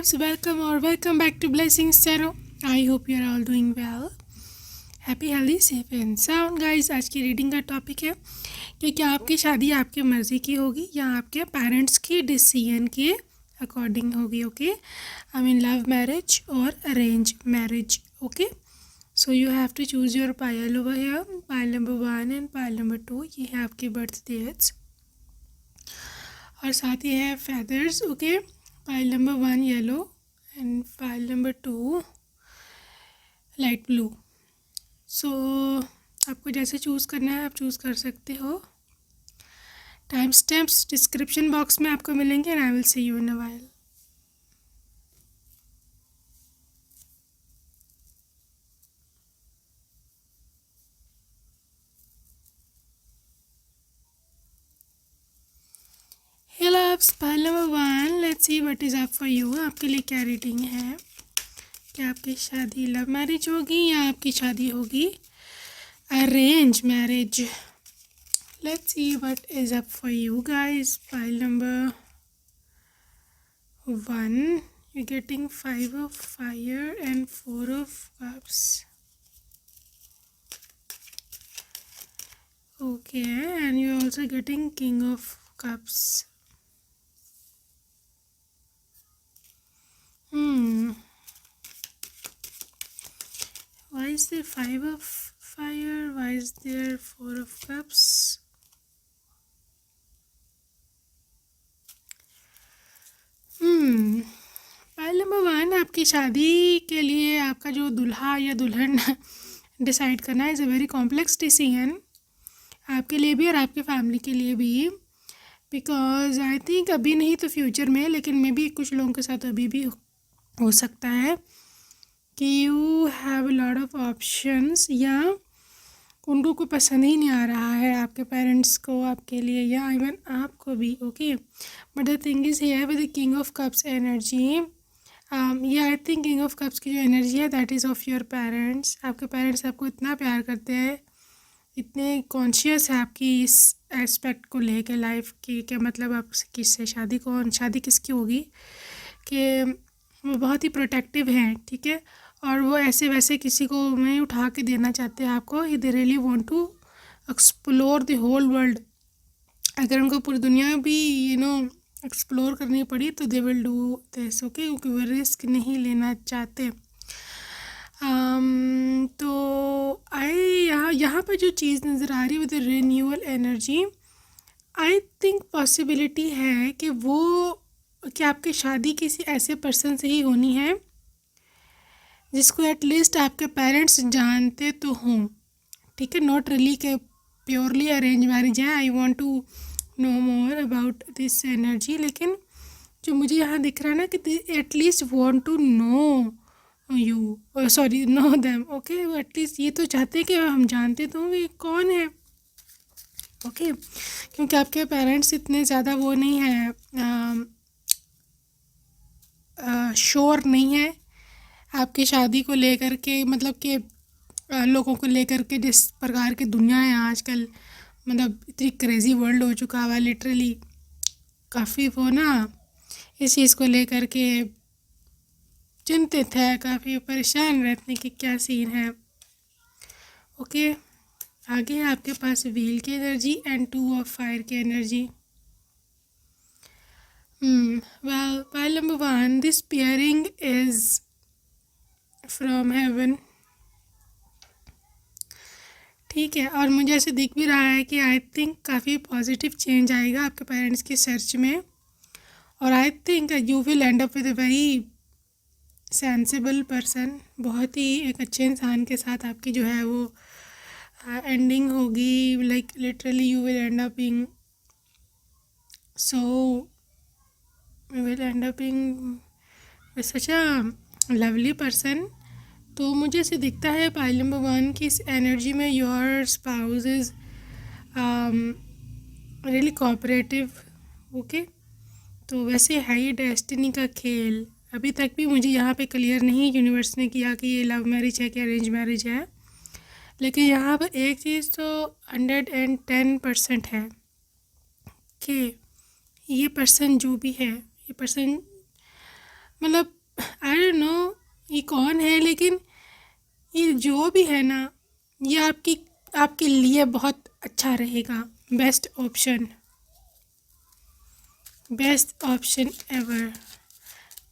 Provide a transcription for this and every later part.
viewers, welcome back to Blessings Tarot. I hope you are all doing well. Happy, healthy, safe and sound guys. आज की reading का topic है कि क्या आपकी शादी आपकी मर्ज़ी की होगी या आपके पेरेंट्स की डिसीजन के अकॉर्डिंग होगी. Okay, I mean love marriage और arrange marriage. Okay, so you have to choose your pile over here. Pile number 1 and pile number 2 ये है आपके बर्थ डेट्स और साथ ही है feathers. Okay, pile number 1 yellow and pile number 2 light blue. So आपको जैसे चूज़ करना है आप चूज़ कर सकते हो. टाइम स्टैम्प्स डिस्क्रिप्शन बॉक्स में आपको मिलेंगे and I will see you in a while. Hey loves, pile number 1, let's see what is up for you. आपके लिए क्या रीडिंग है? क्या आपकी शादी लव मैरिज होगी या आपकी शादी होगी arrange marriage? Let's see what is up for you guys. Pile number 1, you're getting 5 of fire and 4 of cups. Okay, and you're also getting king of cups. Why is there 5 of fire? Why is there 4 of cups? Pile number 1, आपकी शादी के लिए आपका जो दूल्हा या दुल्हन decide करना is a very complex decision आपके लिए भी और आपके फैमिली के लिए भी. बिकॉज आई थिंक अभी नहीं तो फ्यूचर में, लेकिन मे बी कुछ लोगों के साथ अभी भी हो सकता है कि you have a lot of options या उनको कोई पसंद ही नहीं आ रहा है आपके पेरेंट्स को आपके लिए या इवन आपको भी. Okay, but the thing is here with the king of cups energy. ये I think king of cups की जो एनर्जी है that is of your parents. आपके पेरेंट्स आपको इतना प्यार करते हैं, इतने कॉन्शियस है आपकी इस एस्पेक्ट को लेके लाइफ की कि मतलब आप किससे शादी किसकी होगी कि वो बहुत ही प्रोटेक्टिव हैं. ठीक है, और वो ऐसे वैसे किसी को नहीं उठा के देना चाहते हैं आपको. They really want to explore the whole world. अगर उनको पूरी दुनिया भी एक्सप्लोर करनी पड़ी तो they will do this. Okay, क्योंकि वो रिस्क नहीं लेना चाहते. तो यहाँ पर जो चीज़ नज़र आ रही है with renewal energy, I think possibility है कि आपकी शादी किसी ऐसे पर्सन से ही होनी है जिसको एटलीस्ट आपके पेरेंट्स जानते तो हों. ठीक है, नॉट रियली के प्योरली अरेंज मैरिज है. I want to know more about this energy, लेकिन जो मुझे यहाँ दिख रहा है ना कि at least want to know you, sorry know them. Okay, at least ये तो चाहते हैं कि हम जानते तो ये कौन है. ओके, क्योंकि आपके पेरेंट्स इतने ज़्यादा वो नहीं है, श्योर नहीं है आपकी शादी को लेकर के. मतलब कि लोगों को लेकर के जिस प्रकार की दुनिया है आजकल, मतलब इतनी क्रेज़ी वर्ल्ड हो चुका हुआ लिटरली. काफ़ी वो ना इस चीज़ को लेकर के चिंतित है, काफ़ी परेशान रहते हैं कि क्या सीन है. ओके, आगे है आपके पास व्हील की एनर्जी एंड 2 ऑफ फायर की energy. Well, pile number 1, this pairing is from heaven. ठीक है, और मुझे ऐसे दिख भी रहा है कि आई थिंक काफ़ी पॉजिटिव चेंज आएगा आपके पेरेंट्स की सर्च में. और I think you will and up with a very sensible person. बहुत ही एक अच्छे इंसान के साथ आपकी जो है वो एंडिंग होगी. Like literally you will and up being with such a lovely person. तो मुझे ऐसे दिखता है पाइल नंबर 1 की इस एनर्जी में your spouse is really cooperative. Okay, तो वैसे है ही डेस्टिनी का खेल. अभी तक भी मुझे यहाँ पे क्लियर नहीं यूनिवर्स ने किया कि ये लव मैरिज है कि अरेंज मैरिज है, लेकिन यहाँ पर एक चीज़ तो 110% है कि ये पर्सन जो भी है, ये पर्सन मतलब आई डोंट नो ये कौन है, लेकिन ये जो भी है ना, ये आपके लिए बहुत अच्छा रहेगा। Best option, best option ever.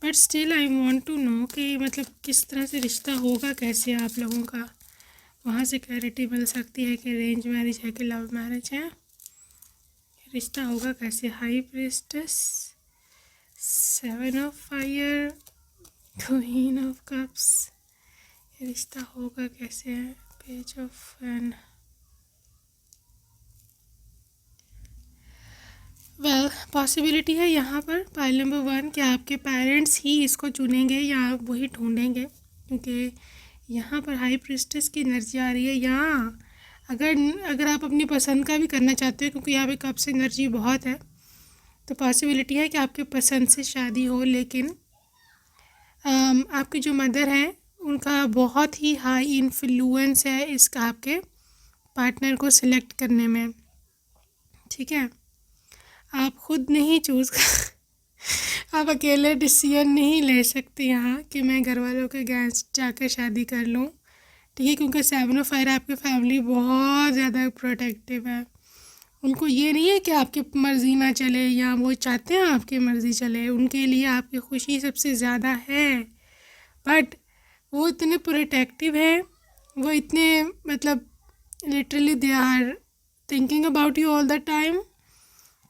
But still I want to know कि मतलब किस तरह से रिश्ता होगा, कैसे आप लोगों का, वहाँ से क्लैरिटी मिल सकती है कि अरेंज मैरिज है कि लव मैरिज है, रिश्ता होगा कैसे। High priestess, 7 of fire, queen of cups, रिश्ता होगा कैसे। Page of fan. Well possibility है यहाँ पर पाइल नंबर 1 कि आपके पेरेंट्स ही इसको चुनेंगे या आप वही ढूंढेंगे, क्योंकि यहाँ पर हाई प्रीस्टेस की एनर्जी आ रही है। यहाँ अगर आप अपनी पसंद का भी करना चाहते हो, क्योंकि यहाँ पे कप से एनर्जी बहुत है, तो पॉसिबिलिटी है कि आपके पसंद से शादी हो, लेकिन आपकी जो मदर हैं उनका बहुत ही हाई इन्फ्लुएंस है इसका आपके पार्टनर को सिलेक्ट करने में। ठीक है, आप खुद नहीं चूज़ आप अकेले डिसीजन नहीं ले सकते यहाँ कि मैं घर वालों के अगेंस्ट जाकर शादी कर लूँ। ठीक है, क्योंकि 7 ऑफ फायर आपकी फैमिली बहुत ज़्यादा प्रोटेक्टिव है। उनको ये नहीं है कि आपकी मर्ज़ी ना चले, या वो चाहते हैं आपकी मर्ज़ी चले, उनके लिए आपकी खुशी सबसे ज़्यादा है। बट वो इतने प्रोटेक्टिव है, वो इतने मतलब literally they are thinking about you all the time,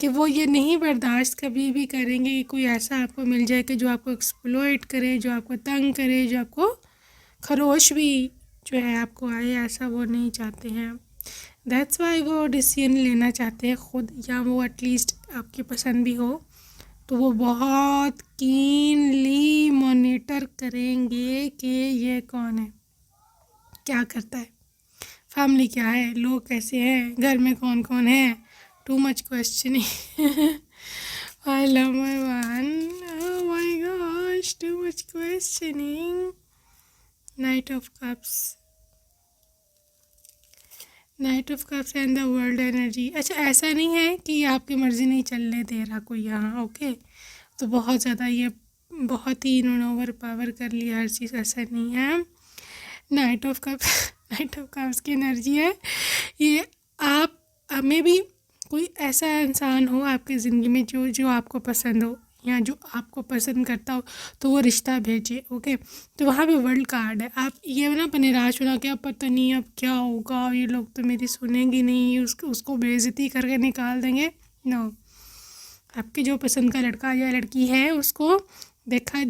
कि वो ये नहीं बर्दाश्त कभी भी करेंगे कि कोई ऐसा आपको मिल जाए कि जो आपको एक्सप्लॉइट करे, जो आपको तंग करे, जो आपको खरोश भी जो है आपको आए, ऐसा वो नहीं चाहते हैं। दैट्स वाई वो डिसीजन लेना चाहते हैं खुद, या वो एटलीस्ट आपकी पसंद भी हो तो वो बहुत कीनली मॉनिटर करेंगे कि ये कौन है, क्या करता है, फैमिली क्या है, लोग कैसे हैं, घर में कौन कौन है। Too much questioning. I love my one. Oh my gosh, too much questioning. Knight of Cups. Night of cups and the world energy. अच्छा, ऐसा नहीं है कि आपकी मर्ज़ी नहीं चलने दे रहा कोई यहाँ, ओके। तो बहुत ज़्यादा ये बहुत ही इन्होंने ओवर पावर कर लिया हर चीज़, ऐसा नहीं है। Night of cup night of cups की एनर्जी है ये। आप में भी कोई ऐसा इंसान हो आपकी ज़िंदगी में जो आपको पसंद हो, या जो आपको पसंद करता हो, तो वो रिश्ता भेजे, ओके। तो वहाँ पे वर्ल्ड कार्ड है। आप ये ना निराश होना कि अब पता नहीं अब क्या होगा, ये लोग तो मेरी सुनेंगे नहीं, उसको बेइज्जती करके निकाल देंगे। नो, आपके जो पसंद का लड़का या लड़की है उसको देखा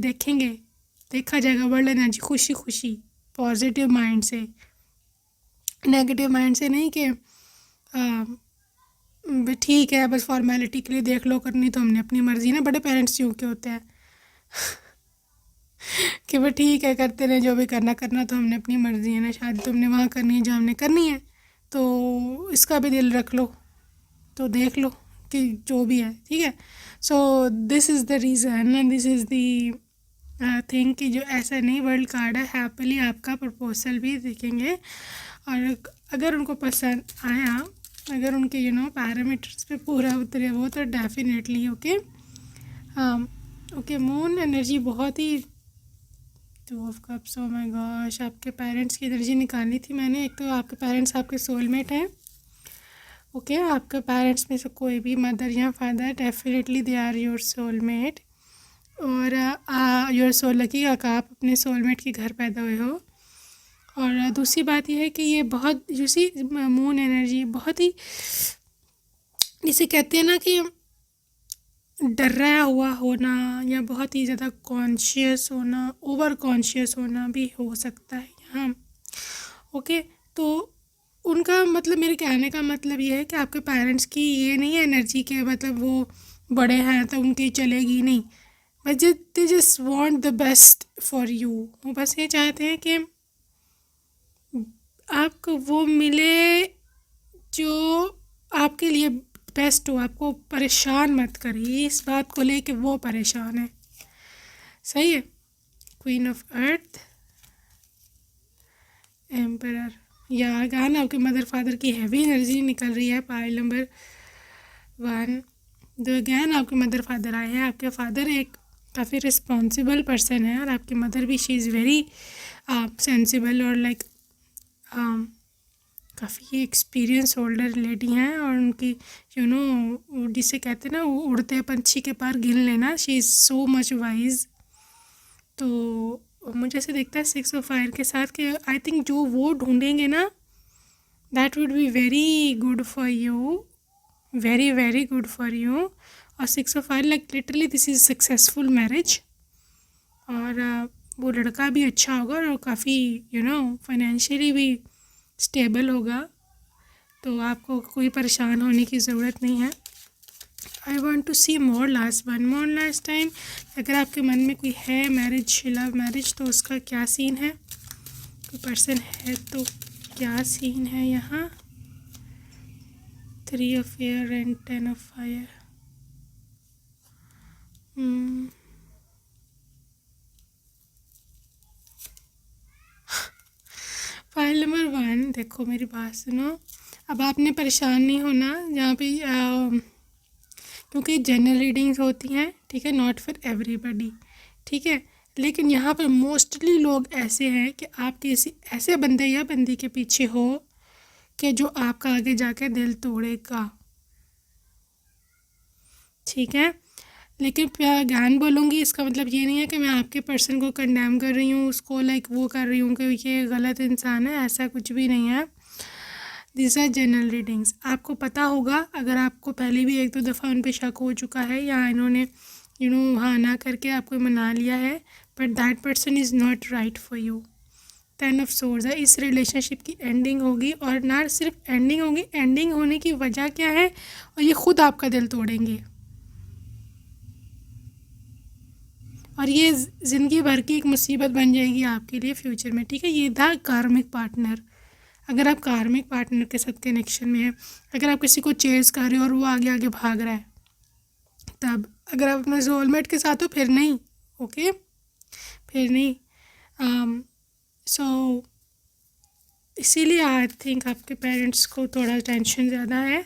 जाएगा वर्ल्ड एनर्जी, खुशी खुशी, पॉजिटिव माइंड से, नेगेटिव माइंड से नहीं कि ठीक है बस फॉर्मेलिटी के लिए देख लो, करनी तो हमने अपनी मर्ज़ी ना। बड़े पेरेंट्स क्यों के होते हैं कि वो ठीक है करते रहे, जो भी करना तो हमने अपनी मर्ज़ी है ना, शादी तो हमने वहाँ करनी है जहाँ हमने करनी है, तो इसका भी दिल रख लो, तो देख लो कि जो भी है ठीक है। So this is the reason, this is the thing कि जो ऐसा नहीं, वर्ल्ड कार्ड है, हैप्पीली आपका प्रपोजल भी देखेंगे, और अगर उनको पसंद आया, अगर उनके पैरामीटर्स पे पूरा उतरे वो, तो definitely okay. Okay, moon energy बहुत ही, 2 of cups, oh my gosh, आपके पेरेंट्स की एनर्जी निकालनी थी मैंने। एक तो आपके पेरेंट्स आपके सोलमेट हैं, ओके। आपके पेरेंट्स में से कोई भी, मदर या father, definitely they are your soulmate, और योर सोल लकी का आप अपने सोलमेट के घर पैदा हुए हो। और दूसरी बात यह है कि ये बहुत जैसी मून एनर्जी बहुत ही, जिसे कहते हैं ना कि डरा हुआ होना, या बहुत ही ज़्यादा कॉन्शियस होना, ओवर कॉन्शियस होना भी हो सकता है यहाँ, ओके। तो उनका मतलब, मेरे कहने का मतलब ये है कि आपके पेरेंट्स की ये नहीं है एनर्जी के मतलब वो बड़े हैं तो उनकी चलेगी नहीं, but they just want the best for you. वो बस ये चाहते हैं कि आपको वो मिले जो आपके लिए बेस्ट हो, आपको परेशान मत करिए इस बात को लेके वो परेशान है, सही है। क्वीन ऑफ अर्थ, एम्परर, या अगेन आपके मदर फादर की हैवी एनर्जी निकल रही है पाइल नंबर 1। तो अगेन आपके मदर फादर आए हैं। आपके फादर एक काफ़ी रिस्पॉन्सिबल पर्सन है, और आपकी मदर भी शी इज़ वेरी सेंसिबल और लाइक काफ़ी एक्सपीरियंस होल्डर लेडी हैं, और उनकी जिसे कहते हैं ना वो उड़ते पंछी के पार गिन लेना, she is so much wise. तो मुझे ऐसे दिखता है 6 ऑफ फायर के साथ कि आई थिंक जो वो ढूंढेंगे ना that would be very good for you, very very good for you. और 6 of fire like literally this is successful marriage, और वो लड़का भी अच्छा होगा और काफ़ी फाइनेंशियली भी स्टेबल होगा, तो आपको कोई परेशान होने की ज़रूरत नहीं है। I want to see more last time. अगर आपके मन में कोई है मैरिज, लव मैरिज, तो उसका क्या सीन है, कोई पर्सन है तो क्या सीन है यहाँ। 3 of air and 10 of fire. File number 1, देखो मेरी बात सुनो। अब आपने परेशान नहीं होना यहाँ पे, क्योंकि जनरल रीडिंग्स होती हैं, ठीक है, नॉट फॉर एवरीबडी, ठीक है। लेकिन यहाँ पर मोस्टली लोग ऐसे हैं कि आप किसी ऐसे बंदे या बंदी के पीछे हो कि जो आपका आगे जाके दिल तोड़ेगा, ठीक है। लेकिन ज्ञान बोलूँगी इसका मतलब ये नहीं है कि मैं आपके पर्सन को कंडेम कर रही हूँ, उसको लाइक वो कर रही हूँ कि ये गलत इंसान है, ऐसा कुछ भी नहीं है। This are general readings. आपको पता होगा, अगर आपको पहले भी 1-2 दफ़ा उन पे शक हो चुका है या इन्होंने हाँ ना करके आपको मना लिया है, but that person is not right for you. 10 of swords है, इस रिलेशनशिप की एंडिंग होगी, और ना सिर्फ एंडिंग होगी, एंडिंग होने की वजह क्या है, और ये खुद आपका दिल तोड़ेंगे, और ये ज़िंदगी भर की एक मुसीबत बन जाएगी आपके लिए फ्यूचर में, ठीक है। ये था कार्मिक पार्टनर। अगर आप कार्मिक पार्टनर के साथ कनेक्शन में हैं, अगर आप किसी को चेज़ कर रहे हो और वो आगे आगे भाग रहा है, तब अगर आप अपने सोलमेट के साथ हो फिर नहीं, ओके, फिर नहीं। सो इसीलिए आई थिंक आपके पेरेंट्स को थोड़ा टेंशन ज़्यादा है,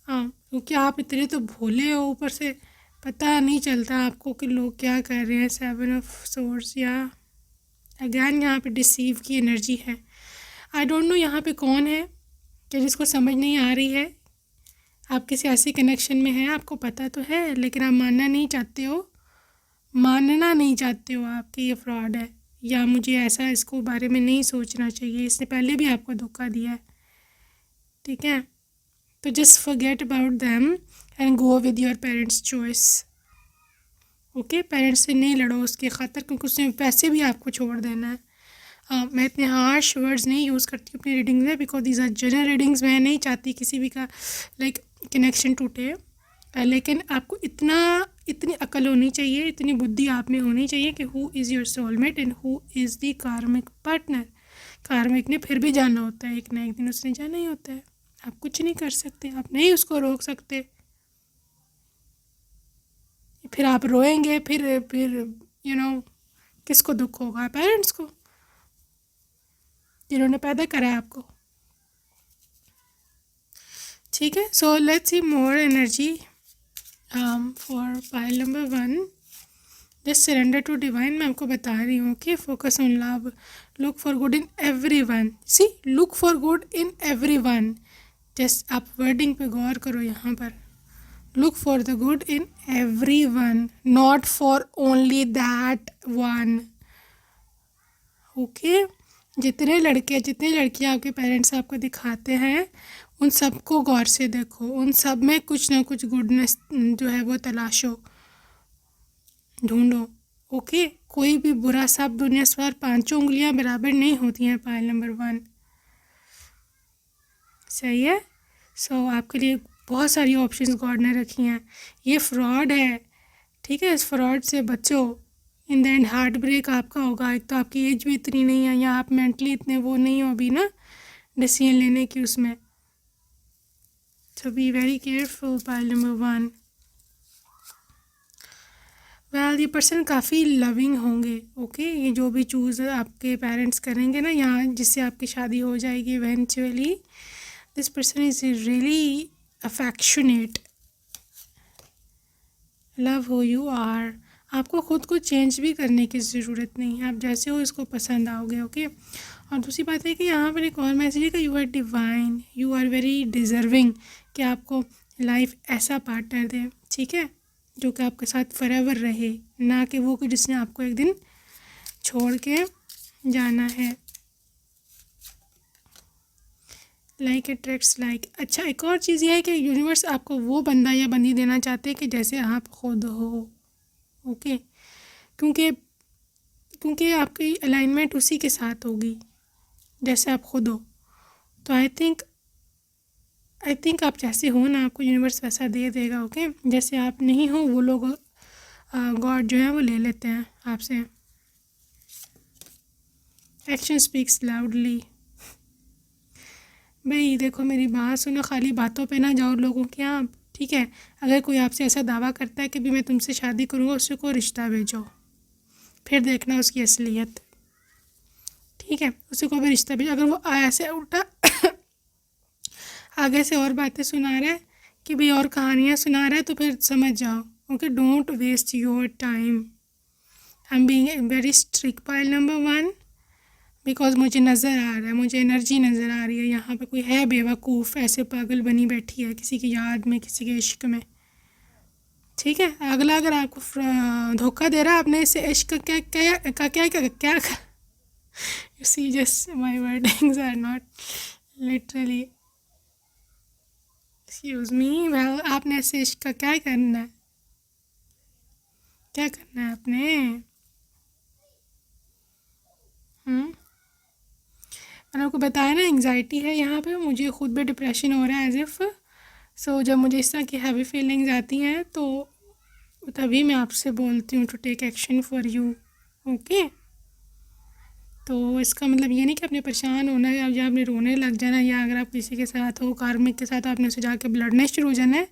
क्योंकि आप इतने तो भोले हो, ऊपर से पता नहीं चलता आपको कि लोग क्या कर रहे हैं। 7 ऑफ सोर्ड्स, या अगैन यहाँ पे डिसीव की एनर्जी है। आई डोंट नो यहाँ पे कौन है कि जिसको समझ नहीं आ रही है, आप किसी ऐसे कनेक्शन में हैं, आपको पता तो है लेकिन आप मानना नहीं चाहते हो आप कि ये फ्रॉड है, या मुझे ऐसा इसको बारे में नहीं सोचना चाहिए, इसने पहले भी आपको धोखा दिया है, ठीक है। तो just forget about them and go with your parents choice, okay. Parents से नहीं लड़ो उसकी खातर, क्योंकि उसने वैसे भी आपको छोड़ देना है। मैं इतने हार्श वर्ड्स नहीं यूज़ करती अपनी रीडिंग में, because these are general readings. मैं नहीं चाहती किसी भी का लाइक कनेक्शन टूटे, लेकिन आपको इतनी अकल होनी चाहिए, इतनी बुद्धि आप में होनी चाहिए कि who is your soulmate and who is the कार्मिक पार्टनर। कार्मिक ने फिर भी जाना होता है, एक ना एक दिन उसने जाना ही होता है, आप कुछ नहीं कर सकते, आप नहीं उसको रोक सकते। फिर आप रोएंगे, फिर किसको दुख होगा, पेरेंट्स को, जिन्होंने पैदा करा है आपको, ठीक है। So let's see more energy for pile number 1। Just surrender to divine. मैं आपको बता रही हूँ कि focus on love, look for good in everyone, see look for good in everyone. Just आप वर्डिंग पे गौर करो यहाँ पर, look for the good in everyone, not for only that one, okay. जितने लड़के जितनी लड़कियां आपके पेरेंट्स आपको दिखाते हैं, उन सबको गौर से देखो, उन सब में कुछ ना कुछ गुडनेस जो है वो तलाशो, ढूंढो, ओके। कोई भी बुरा सब दुनिया सवार 5 उंगलियां बराबर नहीं होती हैं। पाइल नंबर 1 सही है। सो आपके लिए बहुत सारी ऑप्शंस गॉड ने रखी हैं। ये फ्रॉड है, ठीक है, इस फ्रॉड से बचो। In the end heart break आपका होगा। एक तो आपकी एज भी इतनी नहीं है, या आप मेंटली इतने वो नहीं हो अभी ना डिसीजन लेने की उसमें। So be very careful. Pile number 1, well ये पर्सन काफ़ी लविंग होंगे, ओके। ये जो भी चूज़ आपके पेरेंट्स करेंगे ना, यहाँ जिससे आपकी शादी हो जाएगी eventually, this person is really affectionate, love who you are. आपको ख़ुद को चेंज भी करने की ज़रूरत नहीं है, आप जैसे हो इसको पसंद आओगे। ओके। और दूसरी बात है कि यहाँ पर एक और मैसेज है कि you are divine, you are very deserving, कि आपको लाइफ ऐसा पार्टनर दे, ठीक है, जो कि आपके साथ फॉरएवर रहे, ना कि वो कि जिसने आपको एक दिन छोड़ के जाना है। Like attracts like. अच्छा, एक और चीज़ ये है कि यूनिवर्स आपको वो बंदा या बंदी देना चाहते हैं कि जैसे आप खुद हो। ओके। क्योंकि क्योंकि आपकी अलाइनमेंट उसी के साथ होगी जैसे आप खुद हो। तो आई थिंक आप जैसे हो ना, आपको यूनिवर्स वैसा दे देगा। ओके। जैसे आप नहीं हो वो लोग गॉड जो है वो ले लेते हैं आपसे। Action speaks loudly. भाई देखो, मेरी बात सुनो, खाली बातों पे ना जाओ लोगों के यहाँ, ठीक है। अगर कोई आपसे ऐसा दावा करता है कि भी मैं तुमसे शादी करूँगा, उससे को रिश्ता भेजो, फिर देखना उसकी असलियत, ठीक है। उसे को भी रिश्ता भेजो। अगर वो ऐसे उल्टा आगे से और बातें सुना रहा है कि भाई और कहानियाँ सुना रहा है, तो फिर समझ जाओ। Okay, don't waste your time. I am being very strict pile number 1, because मुझे नज़र आ रहा है, मुझे एनर्जी नज़र आ रही है यहाँ पे कोई है बेवकूफ़, ऐसे पागल बनी बैठी है किसी की याद में, किसी के इश्क में, ठीक है। अगला अगर आपको धोखा दे रहा है, आपने इसे इश्क क्या क्या क्या क्या क्या क्या you see, just my wordings are not literally, excuse me, well आपने इसे इश्क का क्या करना है, क्या करना है आपने। मैंने आपको बताया ना, एंग्जाइटी है यहाँ पे, मुझे खुद भी डिप्रेशन हो रहा है एज इफ़। सो जब मुझे इस तरह की हैवी फीलिंग्स आती हैं तो तभी मैं आपसे बोलती हूँ to take action for you. Okay. तो इसका मतलब ये नहीं कि आपने परेशान होना है या आपने रोने लग जाना, या अगर आप किसी के साथ हो कार्मिक के साथ, आपने उसे जाके लड़ने शुरू हो जाना है,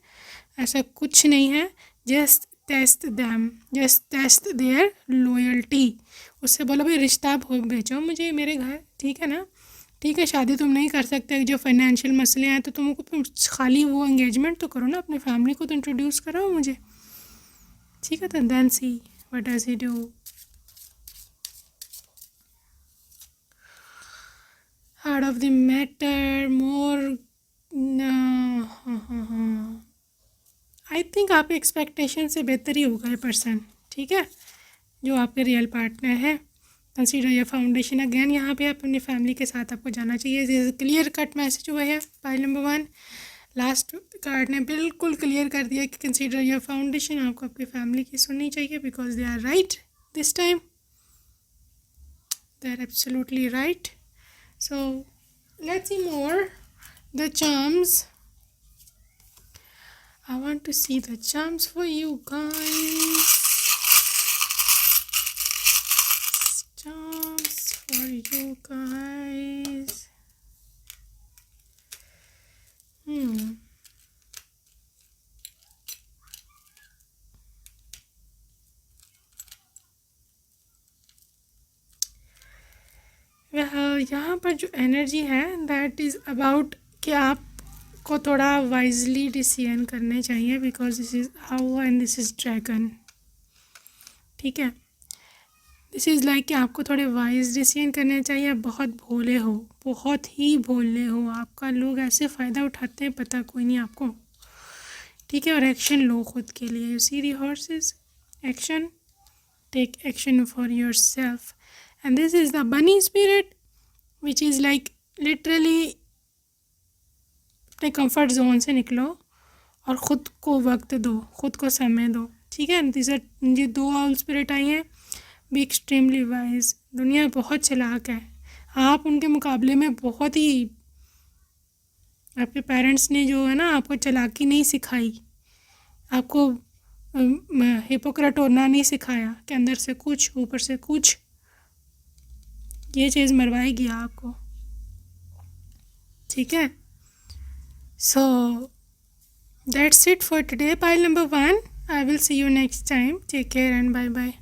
ऐसा कुछ नहीं है। Just test them, just test their loyalty. उससे बोलो भाई रिश्ता आप भेजो मुझे मेरे घर, ठीक है ना, ठीक है। शादी तुम नहीं कर सकते, जो फाइनेंशियल मसले हैं, तो तुमको खाली वो एंगेजमेंट तो करो ना, अपनी फैमिली को तो इंट्रोड्यूस करो मुझे, ठीक है। तो then see what does he do. Heart of the matter more, I think आपके एक्सपेक्टेशन से बेहतर ही होगा ये पर्सन, ठीक है, जो आपके रियल पार्टनर है। Consider your foundation again. यहाँ पे आप अपनी फैमिली के साथ आपको जाना चाहिए। क्लियर कट मैसेज हुआ है पाइल नंबर 1। लास्ट कार्ड ने बिल्कुल क्लियर कर दिया कि कंसीडर योर फाउंडेशन, आपको आपकी फैमिली की सुननी चाहिए, because they are right this time, they are absolutely right. So let's see more the charms. I want to see the charms for you guys. Charms for you guys. यहाँ पर जो energy है that is about कि आपको थोड़ा wisely decision करने चाहिए, because this is how and this is dragon, ठीक है। दिस इज़ लाइक कि आपको थोड़े वाइज डिसीजन करने चाहिए। आप बहुत भोले हो, बहुत ही भोले हो, आपका लोग ऐसे फ़ायदा उठाते हैं पता कोई नहीं आपको, ठीक है। और एक्शन लो खुद के लिए। You see the horses, action, take action for yourself. And this is the bunny spirit which is like literally अपने कंफर्ट जोन से निकलो और ख़ुद को वक्त दो, ख़ुद को समय दो, ठीक है। ये 2 ऑल स्पिरिट आई हैं। Be extremely wise. दुनिया बहुत चालाक है, आप उनके मुकाबले में बहुत ही, आपके पेरेंट्स ने जो है ना आपको चालाकी नहीं सिखाई, आपको हिपोक्रेट होना नहीं सिखाया कि अंदर से कुछ ऊपर से कुछ, ये चीज़ मरवाएगी आपको, ठीक है। So that's it for today pile number 1। I will see you next time. Take care and bye bye.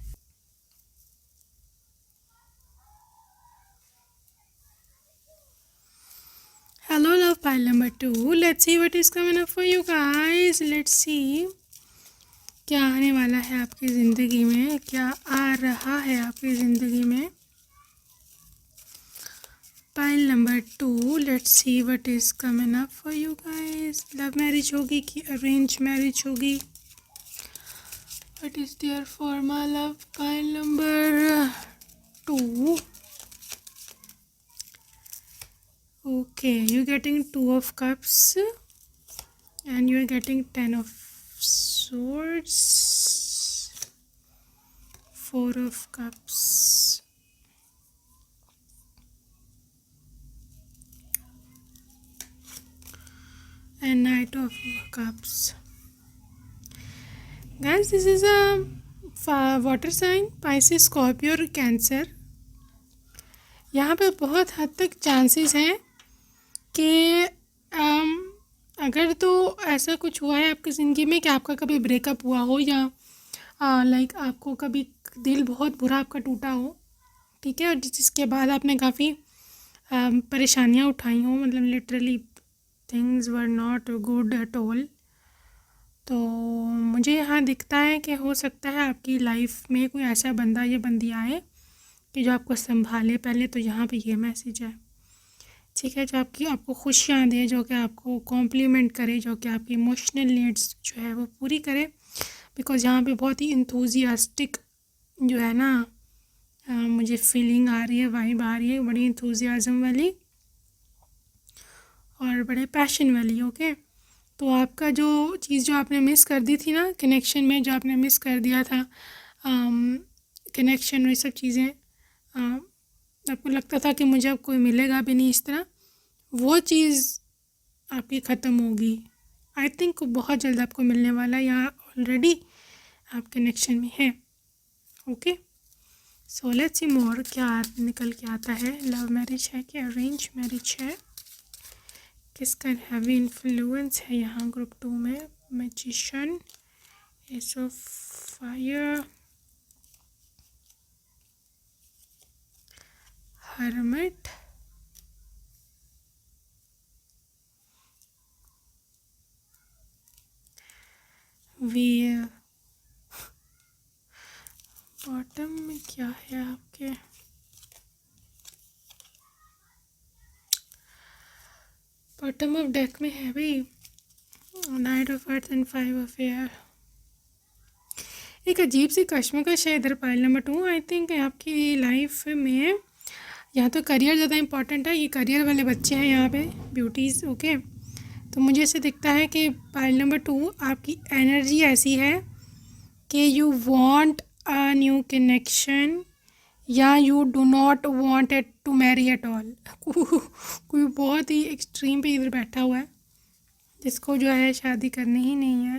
Hello love pile number 2. Let's see what is coming up for you guys. Let's see क्या आने वाला है आपकी ज़िंदगी में, क्या आ रहा है आपकी ज़िंदगी में। Pile number 2, let's see what is coming up for you guys. Love marriage होगी कि अरेंज मैरिज होगी, what is there for my love. Pile number 2, okay, you're getting 2 of cups and you're getting 10 of swords, 4 of cups and knight of cups. Guys, this is a water sign, Pisces, Scorpio और Cancer. यहाँ पे बहुत हद तक chances हैं कि अगर तो ऐसा कुछ हुआ है आपकी ज़िंदगी में कि आपका कभी ब्रेकअप हुआ हो या लाइक आपको कभी दिल बहुत बुरा आपका टूटा हो, ठीक है, और जिसके बाद आपने काफ़ी परेशानियाँ उठाई हों, मतलब literally things were not good at all. तो मुझे यहाँ दिखता है कि हो सकता है आपकी लाइफ में कोई ऐसा बंदा या बंदी आए कि जो आपको संभाले। पहले तो यहाँ पे ये मैसेज है, ठीक है, जो आपको खुशियाँ दे, जो कि आपको कॉम्प्लीमेंट करे, जो कि आपकी इमोशनल नीड्स जो है वो पूरी करे। बिकॉज़ यहाँ पे बहुत ही इंथुजियास्टिक जो है ना मुझे फीलिंग आ रही है, वाइब आ रही है, बड़ी इंथुजियाज़म वाली और बड़े पैशन वाली। ओके, तो आपका जो चीज़ जो आपने मिस कर दी थी ना कनेक्शन में, जो आपने मिस कर दिया था कनेक्शन, ये सब चीज़ें आपको लगता था कि मुझे अब कोई मिलेगा भी नहीं इस तरह, वो चीज़ आपकी ख़त्म होगी। आई थिंक बहुत जल्द आपको मिलने वाला है, या ऑलरेडी आप कनेक्शन में हैं। ओके, सो लेट्स सी मोर क्या निकल के आता है। लव मैरिज है कि अरेंज मैरिज है, किसका हैवी इन्फ्लुएंस है यहाँ ग्रुप 2 में। Magician, S of fire, hermit, wheel. Bottom में क्या है आपके, बॉटम ऑफ डेक में है भाई night of earth and 5 of air. एक अजीब सी कश्मकश है इधर पाइल नंबर 2। आई थिंक आपकी लाइफ में यहाँ तो करियर ज़्यादा इंपॉर्टेंट है, ये करियर वाले बच्चे हैं यहाँ पे ब्यूटीज़। ओके, तो मुझे ऐसे दिखता है कि पाइल नंबर 2 आपकी एनर्जी ऐसी है कि you want a new connection या you do not want it to marry at all. कोई बहुत ही एक्सट्रीम पे इधर बैठा हुआ है जिसको जो है शादी करनी ही नहीं है,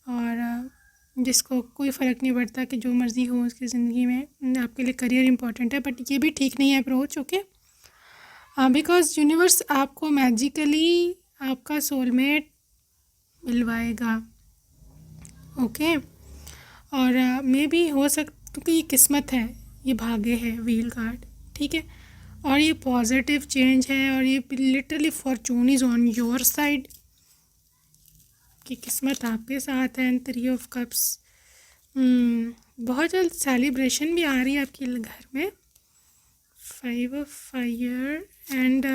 और जिसको कोई फ़र्क नहीं पड़ता कि जो मर्ज़ी हो उसकी ज़िंदगी में। आपके लिए करियर इंपॉर्टेंट है, बट ये भी ठीक नहीं है अप्रोच। ओके, बिकॉज यूनिवर्स आपको मैजिकली आपका सोलमेट मिलवाएगा। ओके, और मे भी हो सकता, क्योंकि ये किस्मत है, ये भाग्य है, व्हील कार्ड, ठीक है, और ये पॉजिटिव चेंज है, और ये literally Fortune is on your side, कि किस्मत आपके साथ है। एंड 3 ऑफ कप्स, बहुत जल्द सेलिब्रेशन भी आ रही है आपके घर में। 5 of fire and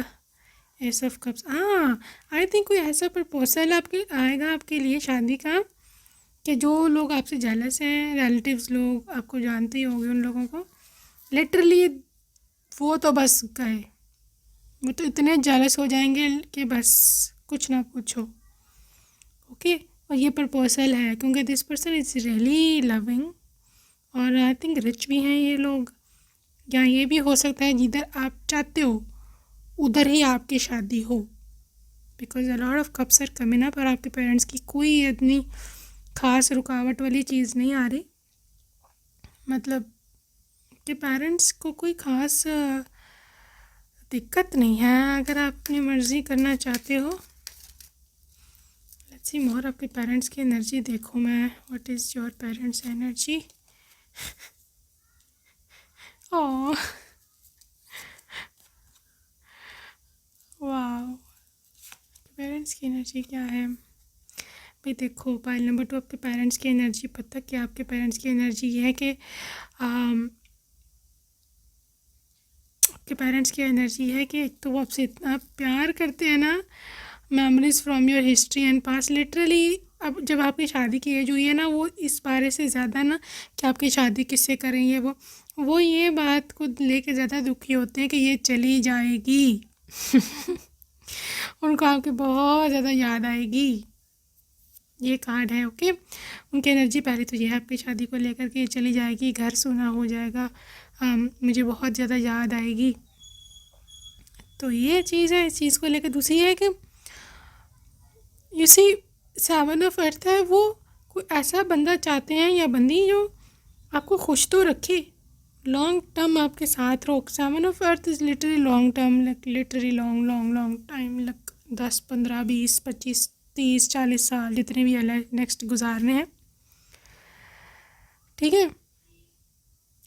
S of cups. I think कोई ऐसा प्रपोजल आपके आएगा आपके लिए शादी का कि जो लोग आपसे जेलस हैं, रिलेटिव्स लोग, आपको जानते ही होंगे उन लोगों को, लिटरली वो तो बस गए, वो तो इतने जेलस हो जाएंगे कि बस कुछ ना पूछो। ओके, और ये प्रपोजल है क्योंकि this person is really loving, और आई थिंक रिच भी हैं ये लोग, या ये भी हो सकता है जिधर आप चाहते हो उधर ही आपकी शादी हो। Because a lot of cups are coming up, और आपके पेरेंट्स की कोई इतनी ख़ास रुकावट वाली चीज़ नहीं आ रही, मतलब कि पेरेंट्स को कोई ख़ास दिक्कत नहीं है अगर आप अपनी मर्ज़ी करना चाहते हो। लेट्स सी मोर आपके पेरेंट्स की एनर्जी देखो मैं, what is your parents energy. Oh वाह, पेरेंट्स की एनर्जी क्या है। भाई देखो, पाइल नंबर 2 आपके पेरेंट्स की एनर्जी, पता क्या आपके पेरेंट्स की एनर्जी ये है कि आपके पेरेंट्स की एनर्जी है कि एक तो वो आपसे इतना प्यार करते हैं ना, memories from your history and past, literally. अब जब आपकी शादी की एज हुई है ना, वो इस बारे से ज़्यादा ना कि आपकी शादी किससे करेंगे, वो ये बात को लेके ज़्यादा दुखी होते हैं कि ये चली जाएगी। उनको आपकी बहुत ज़्यादा याद आएगी। ये कार्ड है, ओके। उनकी एनर्जी पहले तो ये है आपकी शादी को लेकर के, ये चली जाएगी, घर सूना हो जाएगा, मुझे बहुत ज़्यादा याद आएगी। तो ये चीज़ है। इस चीज़ को लेकर दूसरी है कि यू सी, 7 ऑफ अर्थ है, वो कोई ऐसा बंदा चाहते हैं या बंदी जो आपको खुश तो रखे, लॉन्ग टर्म आपके साथ रहो। 7 of earth is literally long term, like literally long long long time, like 10 15 20 25 30 40 साल जितने भी नेक्स्ट गुजारने हैं, ठीक है।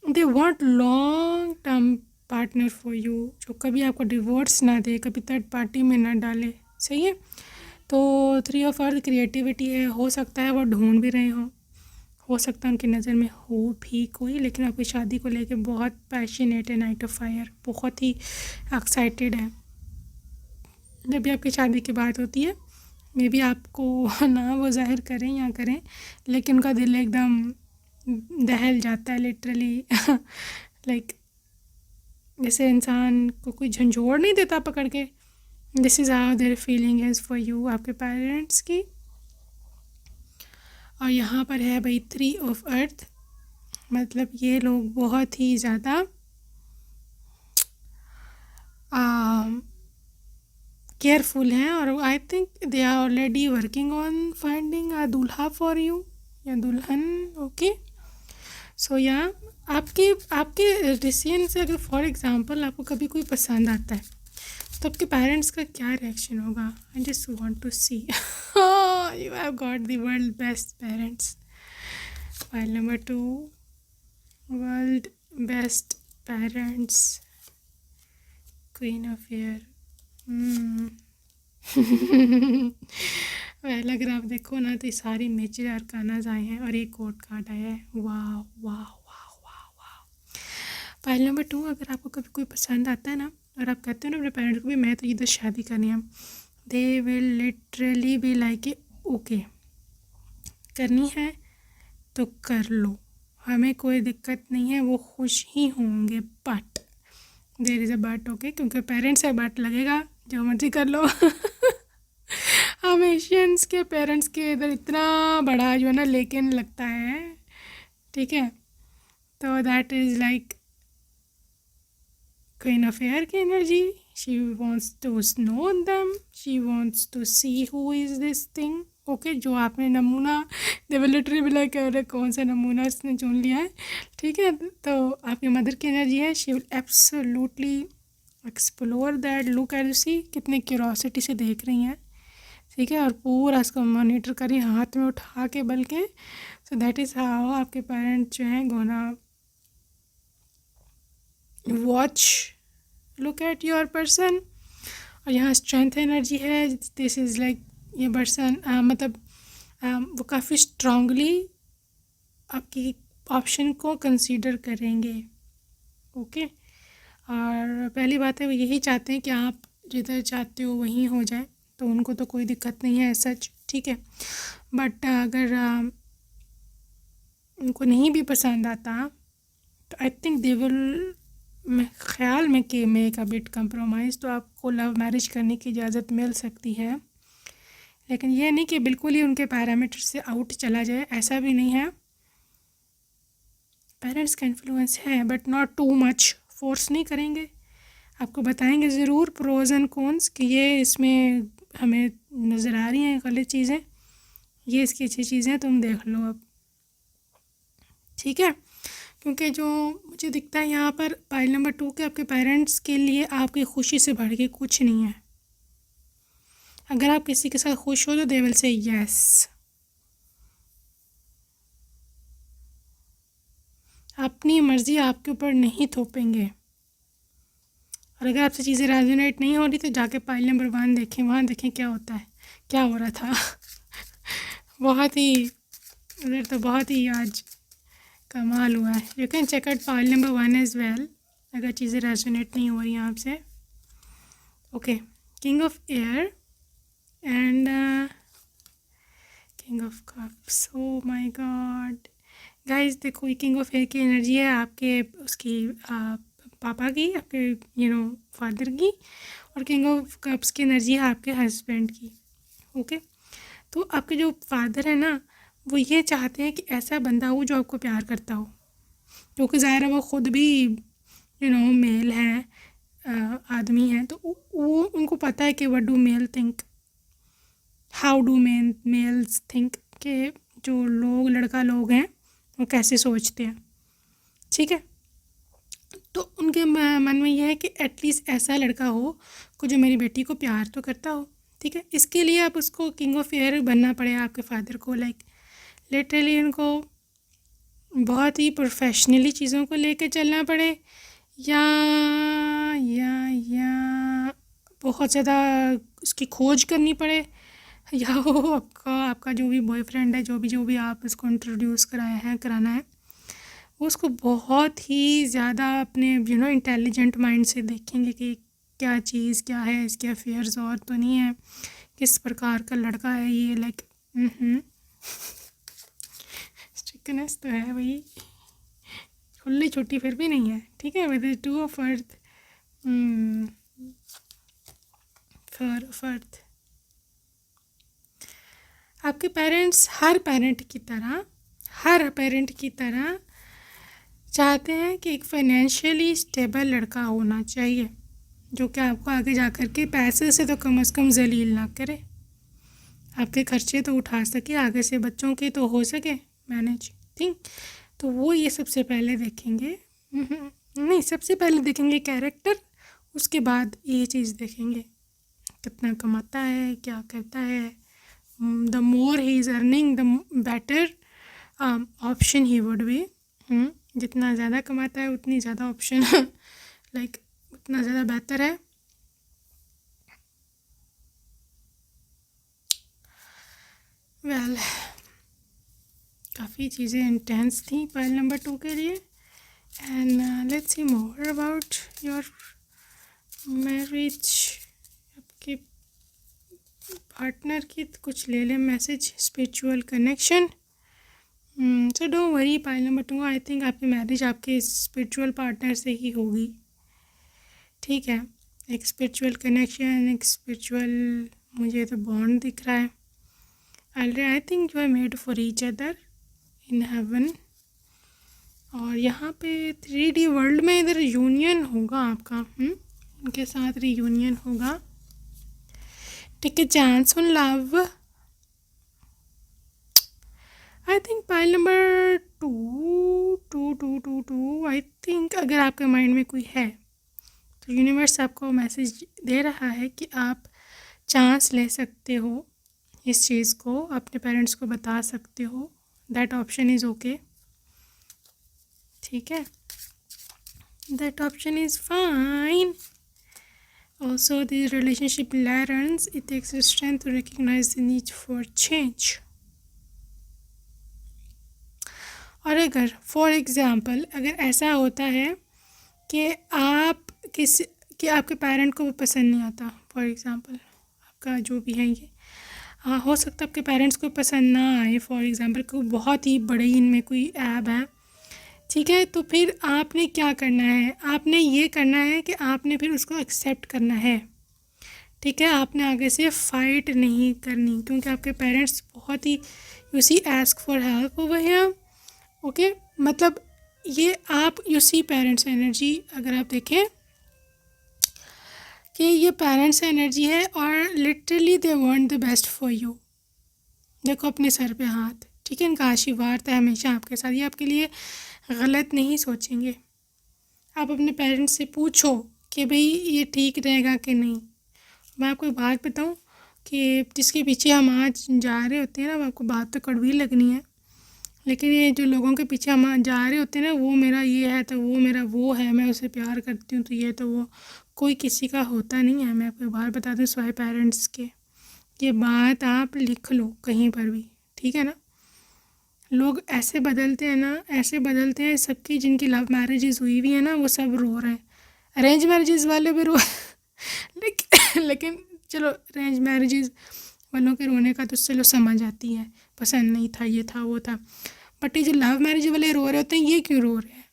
They want long term partner for you, जो कभी आपको डिवोर्स ना दे, कभी थर्ड पार्टी में ना डाले, सही है। तो 3 ऑफ अर्थ क्रिएटिविटी है, हो सकता है वो ढूंढ भी रहे हो सकता है उनकी नज़र में हो भी कोई, लेकिन आपकी शादी को लेके बहुत पैशनेट है। नाइट ऑफ फायर, बहुत ही एक्साइटेड है। जब भी आपकी शादी की बात होती है, मे बी आपको ना वो जाहिर करें या करें, लेकिन उनका दिल एकदम दहल जाता है लिटरली। लाइक जैसे इंसान को कोई झंझोड़ नहीं देता पकड़ के, this is how their feeling is for you, आपके पेरेंट्स की। और यहाँ पर है भाई 3 ऑफ अर्थ, मतलब ये लोग बहुत ही ज़्यादा केयरफुल हैं, और I think they are already working on finding a दूल्हा फॉर यू या दुल्हन, ओके। सो या आपके आपके डिसीजन से अगर फॉर एग्जांपल आपको कभी कोई पसंद आता है, तो आपके पेरेंट्स का क्या रिएक्शन होगा? I just want to see. You have got the world best parents. Pile number 2, world best parents, queen of air. Well, अगर आप देखो ना तो ये सारी मेजर अरकानाज आए हैं और एक कोड कार्ड आया है। वाह वाह वाह वाह वाह। फाइल नंबर 2, अगर आपको कभी कोई पसंद आता है ना, और आप कहते हो ना अपने पेरेंट्स को भी मैं तो इधर शादी करनी है, दे will literally be like okay, करनी है तो कर लो, हमें कोई दिक्कत नहीं है, वो खुश ही होंगे। But there is a but, okay, क्योंकि पेरेंट्स है, बट लगेगा, जो मर्जी कर लो। हम एशियंस के पेरेंट्स के इधर इतना बड़ा जो है ना लेकिन लगता है, ठीक है। तो that is like queen of air की energy. She wants to know them, she wants to see who is this thing, okay. जो आपने नमूना, they will literally be like अरे कौन सा नमूना इसने चुन लिया है, ठीक है। तो आपकी मदर की एनर्जी है, she will absolutely explore that, look at, see कितने क्यूरोसिटी से देख रही हैं, ठीक है, और पूरा इसको मॉनिटर करिए हाथ में उठा के, बल्कि सो दैट इज़ हाउ आपके पेरेंट्स जो हैं gonna watch, look at your person. और यहाँ स्ट्रेंथ एनर्जी है, दिस इज़ लाइक ये पर्सन मतलब वो काफ़ी स्ट्रांगली आपकी ऑप्शन को कंसीडर करेंगे, ओके। और पहली बात है वो यही चाहते हैं कि आप जिधर चाहते हो वहीं हो जाए, तो उनको तो कोई दिक्कत नहीं है सच, ठीक है। बट अगर उनको नहीं भी पसंद आता, तो आई थिंक दे विल, मैं ख्याल में कि मेक अ बिट कंप्रोमाइज़, तो आपको लव मैरिज करने की इजाज़त मिल सकती है। लेकिन ये नहीं कि बिल्कुल ही उनके पैरामीटर से आउट चला जाए, ऐसा भी नहीं है। पेरेंट्स का इन्फ्लुएंस है but not too much, force नहीं करेंगे, आपको बताएंगे ज़रूर प्रोज एंड कॉन्स कि ये इसमें हमें नज़र आ रही हैं गलत चीज़ें, ये इसकी अच्छी चीज़ें हैं, तुम देख लो अब, ठीक है। क्योंकि जो मुझे दिखता है यहाँ पर पाइल नंबर 2 के, आपके पेरेंट्स के लिए आपकी खुशी से बढ़ के कुछ नहीं है। अगर आप किसी के साथ खुश हो तो दे विल से यस, अपनी मर्ज़ी आपके ऊपर नहीं थोपेंगे। और अगर आपसे चीज़ें रेजोनेट नहीं हो रही तो जाके पाइल नंबर 1 देखें, वहाँ देखें क्या होता है, क्या हो रहा था। बहुत ही उधर तो बहुत ही आज कमाल हुआ है। You can check out pile number 1 as well अगर चीज़ें रेजोनेट नहीं हो रही हैं आपसे। Okay, king of air and king of cups. Oh my god guys, देखो ये किंग ऑफ एयर की एनर्जी है आपके उसकी पापा की, आपके फादर की, और किंग ऑफ कप्स की एनर्जी है आपके हस्बैंड की। ओके, तो आपके जो फादर है ना, वो ये चाहते हैं कि ऐसा बंदा हो जो आपको प्यार करता हो, क्योंकि ज़ाहिर है वो ख़ुद भी मेल है, आदमी है, तो वो उनको पता है कि what do male think, how do males think, कि जो लड़का लोग हैं वो कैसे सोचते हैं। ठीक है, तो उनके मन में यह है कि एटलीस्ट ऐसा लड़का हो को जो मेरी बेटी को प्यार तो करता हो। ठीक है, इसके लिए आप उसको किंग ऑफ एयर बनना पड़ेगा आपके फादर को, लाइक लिटरली उनको बहुत ही प्रोफेशनली चीज़ों को लेकर चलना पड़े, या बहुत ज़्यादा उसकी खोज करनी पड़े, या वो आपका जो भी बॉयफ्रेंड है, जो भी आप उसको इंट्रोड्यूस कराना है, वो उसको बहुत ही ज़्यादा अपने इंटेलिजेंट माइंड से देखेंगे कि क्या चीज़ क्या है, इसके अफेयर्स और तो नहीं है, किस प्रकार का लड़का है ये, लाइक स्ट्रिक्टनेस तो है भाई, खुली छुट्टी फिर भी नहीं है। ठीक है, with 2 of earth, 4 of earth. आपके पेरेंट्स हर पेरेंट की तरह चाहते हैं कि एक फाइनेंशियली स्टेबल लड़का होना चाहिए, जो कि आपको आगे जा कर के पैसे से तो कम से कम जलील ना करे, आपके खर्चे तो उठा सके, आगे से बच्चों के तो हो सके मैनेज। ठीक, तो वो ये सबसे पहले देखेंगे, नहीं सबसे पहले देखेंगे कैरेक्टर, उसके बाद ये चीज़ देखेंगे कितना कमाता है, क्या करता है। The more he is earning the better option he would be. जितना ज़्यादा कमाता है उतनी ज़्यादा ऑप्शन लाइक उतना ज़्यादा बेहतर है। वेल, काफ़ी चीज़ें इंटेंस थी पाइल नंबर 2 के लिए। And let's see more about your marriage. आपके पार्टनर की कुछ ले लें message, spiritual connection. So don't worry, pile number 2, I think आपकी मैरिज आपके स्पिरिचुअल पार्टनर से ही होगी। ठीक है, एक स्पिरिचुअल कनेक्शन, एक स्पिरिचुअल मुझे तो बॉन्ड दिख रहा है। I think you are made for each other in heaven. और यहाँ पे 3D वर्ल्ड में इधर यूनियन होगा आपका, उनके साथ रीयूनियन होगा। Take a chance on love. I think pile number 2 I think अगर आपके माइंड में कोई है तो यूनिवर्स आपको मैसेज दे रहा है कि आप चांस ले सकते हो इस चीज़ को, अपने पेरेंट्स को बता सकते हो, दैट ऑप्शन इज़ ओके। ठीक है, that option is fine. Also the relationship learns it takes strength to recognize the need for change। और अगर फॉर एग्ज़ाम्पल अगर ऐसा होता है कि आपके पेरेंट को वो पसंद नहीं आता, फॉर एग्ज़ाम्पल आपका जो भी है ये, हो सकता है आपके पेरेंट्स को पसंद ना आए, फॉर एग्ज़ाम्पल कोई बहुत ही बड़ी इनमें कोई ऐब है। ठीक है, तो फिर आपने क्या करना है, आपने ये करना है कि आपने फिर उसको एक्सेप्ट करना है। ठीक है, आपने आगे से फ़ाइट नहीं करनी, क्योंकि आपके पेरेंट्स बहुत ही you see ask for help over here. Okay, मतलब ये आप यू सी पेरेंट्स एनर्जी अगर आप देखें कि ये पेरेंट्स एनर्जी है और literally they want the best for you. देखो अपने सर पे हाथ, ठीक है, इनका आशीर्वाद है हमेशा आपके साथ, ये आपके लिए गलत नहीं सोचेंगे। आप अपने पेरेंट्स से पूछो कि भाई ये ठीक रहेगा कि नहीं। मैं आपको एक बात बताऊं कि जिसके पीछे हम आज जा रहे होते हैं ना, आपको बात तो कड़वी लगनी है, लेकिन ये जो लोगों के पीछे हम जा रहे होते हैं ना, वो मेरा ये है तो वो मेरा वो है, मैं उसे प्यार करती हूँ तो ये तो वो, कोई किसी का होता नहीं है। मैं आपको एक बात बता दूँ, स्वाय पेरेंट्स के, ये बात आप लिख लो कहीं पर भी। ठीक है ना। लोग ऐसे बदलते हैं ना, ऐसे बदलते हैं सबकी, जिनकी लव मैरिजेस हुई हुई है ना वो सब रो रहे हैं, अरेंज मैरिजेस वाले भी रो लेकिन चलो अरेंज मैरिजेस वालों के रोने का तो चलो समझ आती है, पसंद नहीं था, ये था वो था, बट ये जो लव मैरिज वाले रो रहे होते हैं, ये क्यों रो रहे हैं?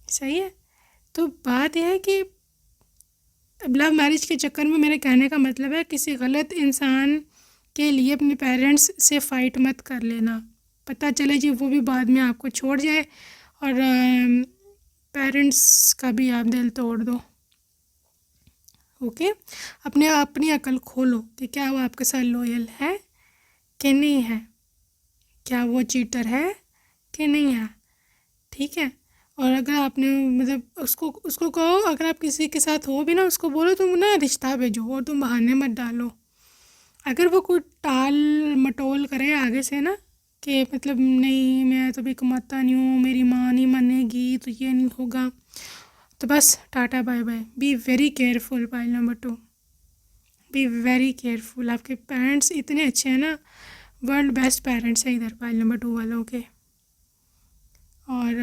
सही है। तो बात यह है कि अब लव मैरिज के चक्कर में, मेरे कहने का मतलब है, किसी गलत इंसान के लिए अपने पेरेंट्स से फ़ाइट मत कर लेना। पता चले जी वो भी बाद में आपको छोड़ जाए और पेरेंट्स का भी आप दिल तोड़ दो। ओके, अपने अपनी अकल खोलो कि क्या वो आपके साथ लॉयल है कि नहीं है, क्या वो चीटर है कि नहीं है, ठीक है। और अगर आपने मतलब उसको उसको कहो, अगर आप किसी के साथ हो भी ना, उसको बोलो तुम ना रिश्ता भेजो और तुम बहाने मत डालो। अगर वो कोई टाल मटोल करे आगे से ना कि मतलब नहीं मैं तो भी कमाता नहीं हूँ, मेरी माँ नहीं मानेगी, तो ये नहीं होगा, तो बस tata bye bye. Be very careful. Point number 2, be very careful. आपके पेरेंट्स इतने अच्छे हैं ना, वर्ल्ड बेस्ट पेरेंट्स हैं इधर पॉइंट नंबर 2 वालों के। और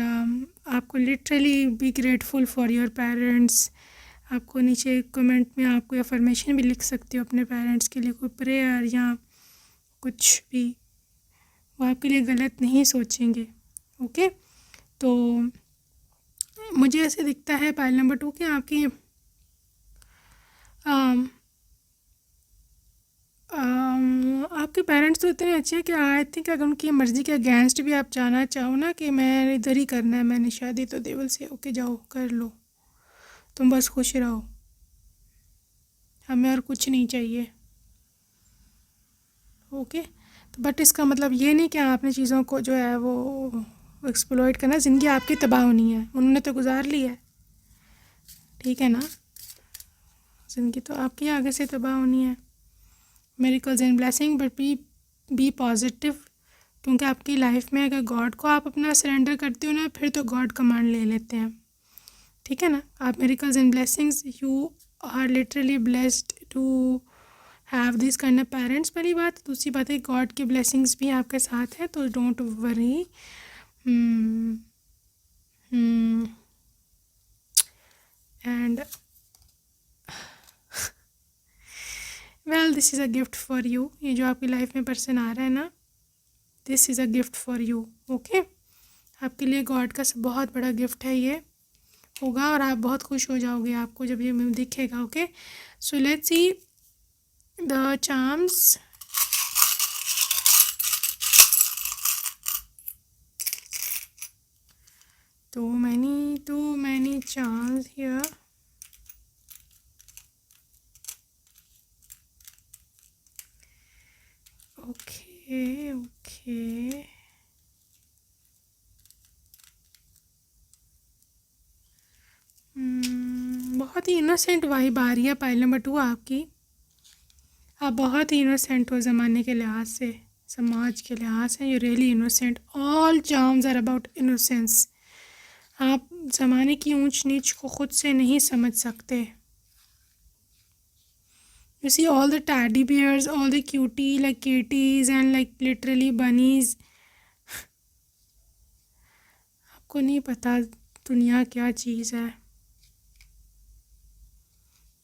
आपको literally be grateful for your parents. आपको नीचे कमेंट में आप कोई अफर्मेशन भी लिख सकते हो अपने पेरेंट्स के लिए, कोई प्रेयर या कुछ भी, वो आपके लिए गलत नहीं सोचेंगे। ओके, तो मुझे ऐसे दिखता है पॉइंट नंबर 2 कि आपकी आपके पेरेंट्स तो इतने अच्छे हैं कि आई थिंक अगर उनकी मर्ज़ी के अगेंस्ट भी आप जाना चाहो ना कि मैं इधर ही करना है मैंने शादी, तो दे विल से ओके जाओ कर लो, तुम बस खुश रहो, हमें और कुछ नहीं चाहिए। ओके, तो बट इसका मतलब ये नहीं कि आपने चीज़ों को जो है वो एक्सप्लॉइट करना। ज़िंदगी आपकी तबाह होनी है, उन्होंने तो गुजार ली है, ठीक है ना। ज़िंदगी तो आपकी आगे से तबाह होनी है। Miracles and blessing, but be positive, क्योंकि आपकी लाइफ में अगर गॉड को आप अपना सरेंडर करते हो ना, फिर तो गॉड कमांड ले लेते हैं, ठीक है ना। आप miracles and blessings, you are literally blessed to have this kind of parents. पहली बात। दूसरी बात है गॉड की ब्लेसिंग्स भी आपके साथ है, तो don't worry. And well, this is a gift for you. ये जो आपकी लाइफ में पर्सन आ रहा है ना, this is a gift for you. Okay, आपके लिए गॉड का बहुत बड़ा गिफ्ट है ये होगा, और आप बहुत खुश हो जाओगे आपको जब ये दिखेगा। Okay, so let's see the charms. too many charms here. Okay. बहुत ही इनोसेंट वाइब आ रही है पाइल नंबर 2 आपकी। आप बहुत ही इनोसेंट हो ज़माने के लिहाज से, समाज के लिहाज से। You really innocent. All charms are about innocence. आप ज़माने की ऊंच नीच को खुद से नहीं समझ सकते। You see all the teddy bears, all the cutie like kitties and like literally bunnies. आपको नहीं पता दुनिया क्या चीज़ है।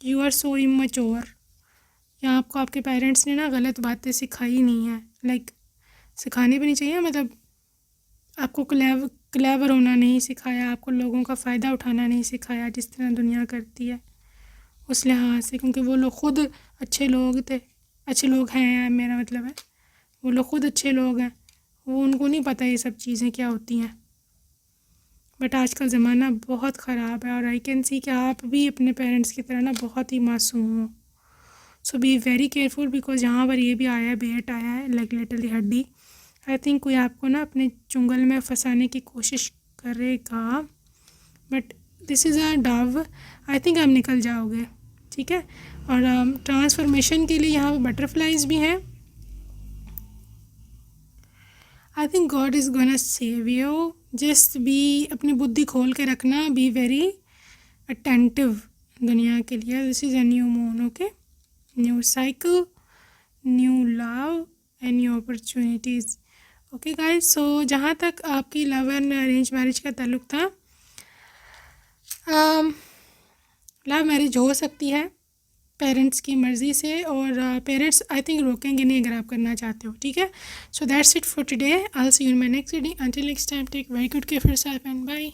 You are so immature. या आपको आपके पेरेंट्स ने ना गलत बातें सिखाई नहीं है, लाइक सिखानी भी नहीं चाहिए, मतलब आपको क्लेवर होना नहीं सिखाया, आपको लोगों का फ़ायदा उठाना नहीं सिखाया जिस तरह दुनिया करती है, उस लिहाज से। क्योंकि वो लोग खुद अच्छे लोग थे, अच्छे लोग हैं, मेरा मतलब है वो लोग खुद अच्छे लोग हैं, वो उनको नहीं पता ये सब चीज़ें क्या होती हैं। बट आज का ज़माना बहुत ख़राब है, और आई कैन सी कि आप भी अपने पेरेंट्स की तरह ना बहुत ही मासूम हो। सो बी वेरी केयरफुल, बिकॉज यहाँ पर ये भी आया है, बेट आया है लाइक लिटरली हड्डी। आई थिंक कोई आपको ना अपने चुंगल में फंसाने की कोशिश करेगा, but this is a Dove. I think आप निकल जाओगे, ठीक है। और ट्रांसफॉर्मेशन के लिए यहाँ पर बटरफ्लाइज भी हैं। I think God is gonna save you. Just be, अपनी बुद्धि खोल के रखना, बी वेरी अटेंटिव दुनिया के लिए। This is a new moon, okay, new cycle, new love and new opportunities. Okay guys, so जहाँ तक आपकी लव एंड अरेंज मैरिज का ताल्लुक था, लव मैरिज हो सकती है पेरेंट्स की मर्ज़ी से, और पेरेंट्स आई थिंक रोकेंगे नहीं अगर आप करना चाहते हो, ठीक है। So that's it for today, I will see you in my next video. Until next time, take very good care for yourself and bye.